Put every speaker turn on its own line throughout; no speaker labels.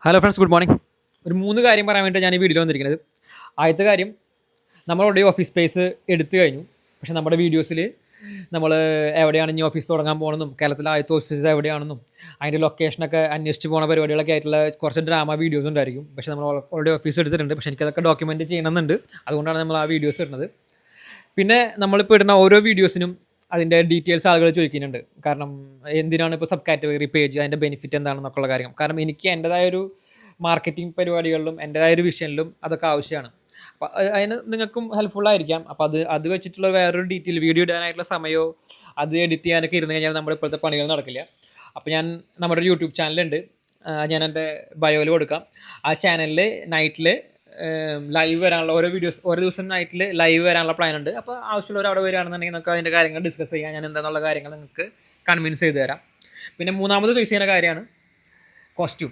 Hello friends, good morning. ഒരു 3 കാര്യം പറയാൻ വേണ്ടി ഞാൻ ഈ വീഡിയോയിൽ വന്നിരിക്കുന്നത്. ആദ്യത്തെ കാര്യം, നമ്മളുടെ ഓഫീസ് സ്പേസ് എടുത്തു കഴിഞ്ഞു. പക്ഷേ നമ്മുടെ വീഡിയോസിൽ നമ്മൾ എവിടെയാണ് ഇനി ഓഫീസ് തുടങ്ങാൻ പോകണമെന്നും കേരളത്തിലെ ആദ്യത്തെ ഓഫീസ് എവിടെയാണെന്നും അതിൻ്റെ ലൊക്കേഷനൊക്കെ അന്വേഷിച്ച് പോകുന്ന പരിപാടികളൊക്കെ ആയിട്ടുള്ള കുറച്ച് ഡ്രാമ വീഡിയോസ് ഉണ്ടായിരിക്കും. പക്ഷേ നമ്മൾ ഓൾറെഡി ഓഫീസ് എടുത്തിട്ടുണ്ട്. പക്ഷേ എനിക്കതൊക്കെ ഡോക്യുമെൻറ്റ് ചെയ്യണമെന്നുണ്ട്. അതുകൊണ്ടാണ് നമ്മൾ ആ വീഡിയോസ് ഇടുന്നത്. പിന്നെ നമ്മളിപ്പോൾ ഇടുന്ന ഓരോ വീഡിയോസിനും അതിൻ്റെ ഡീറ്റെയിൽസ് ആളുകൾ ചോദിക്കുന്നുണ്ട്. കാരണം എന്തിനാണ് ഇപ്പോൾ സബ് കാറ്റഗറി പേജ്, അതിൻ്റെ ബെനിഫിറ്റ് എന്താണെന്നൊക്കെയുള്ള കാര്യം. കാരണം എനിക്ക് എൻ്റെതായൊരു മാർക്കറ്റിംഗ് പരിപാടികളിലും എൻ്റെതായൊരു വിഷനിലും അതൊക്കെ ആവശ്യമാണ്. അപ്പോൾ അതിന് നിങ്ങൾക്കും ഹെൽപ്ഫുള്ളായിരിക്കാം. അപ്പോൾ അത് വെച്ചിട്ടുള്ള വേറൊരു ഡീറ്റെയിൽ വീഡിയോ ഇടാനായിട്ടുള്ള സമയമോ അത് എഡിറ്റ് ചെയ്യാനൊക്കെ ഇരുന്ന് കഴിഞ്ഞാൽ നമ്മുടെ ഇപ്പോഴത്തെ പണികൾ നടക്കില്ല. അപ്പോൾ നമ്മുടെ ഒരു യൂട്യൂബ് ചാനലുണ്ട്, ഞാൻ എൻ്റെ ബയോയിൽ കൊടുക്കാം. ആ ചാനലിൽ നൈറ്റിൽ ലൈവ് വരാനുള്ള ഓരോ വീഡിയോസ് ഓരോ ദിവസം നൈറ്റിൽ ലൈവ് വരാനുള്ള പ്ലാൻ ഉണ്ട്. അപ്പോൾ ആവശ്യമുള്ളവർ അവിടെ വരികയാണെന്നുണ്ടെങ്കിൽ നമുക്ക് അതിൻ്റെ കാര്യങ്ങൾ ഡിസ്കസ് ചെയ്യാം. ഞാൻ എന്താണെന്നുള്ള കാര്യങ്ങൾ നിങ്ങൾക്ക് കൺവിൻസ് ചെയ്ത് തരാം. പിന്നെ മൂന്നാമത് ഫേസ് ചെയ്യുന്ന കാര്യമാണ് കോസ്റ്റ്യൂം.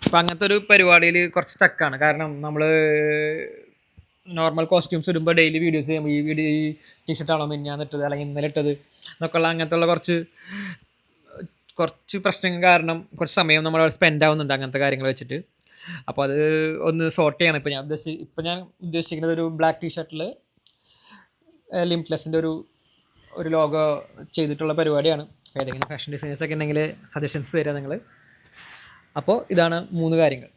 അപ്പോൾ അങ്ങനത്തെ ഒരു പരിപാടിയിൽ കുറച്ച് സ്റ്റക്കാണ്. കാരണം നമ്മൾ നോർമൽ കോസ്റ്റ്യൂംസ് ഇടുമ്പോൾ ഡെയിലി വീഡിയോസ് ചെയ്യുമ്പോൾ ഈ ടീഷർട്ടാണോ മിനിഞ്ഞാന്നിട്ടത് അല്ലെങ്കിൽ ഇന്നലെ ഇട്ടത് എന്നൊക്കെയുള്ള അങ്ങനത്തെ കുറച്ച് പ്രശ്നങ്ങൾ കാരണം കുറച്ച് സമയം നമ്മൾ സ്പെൻഡ് ആവുന്നുണ്ട് അങ്ങനത്തെ കാര്യങ്ങൾ വെച്ചിട്ട്. അപ്പോൾ അത് ഒന്ന് സോർട്ട് ചെയ്യണം. ഇപ്പോൾ ഞാൻ ഉദ്ദേശിക്കുന്നത് ഒരു ബ്ലാക്ക് ടീഷർട്ടിൽ ലിമിറ്റ്ലെസ്സിൻ്റെ ഒരു ലോഗോ ചെയ്തിട്ടുള്ള പരിപാടിയാണ്. ഏതെങ്കിലും ഫാഷൻ ഡിസൈനേഴ്സൊക്കെ ഉണ്ടെങ്കിൽ സജഷൻസ് തരാം നിങ്ങൾ. അപ്പോൾ ഇതാണ് 3 കാര്യങ്ങൾ.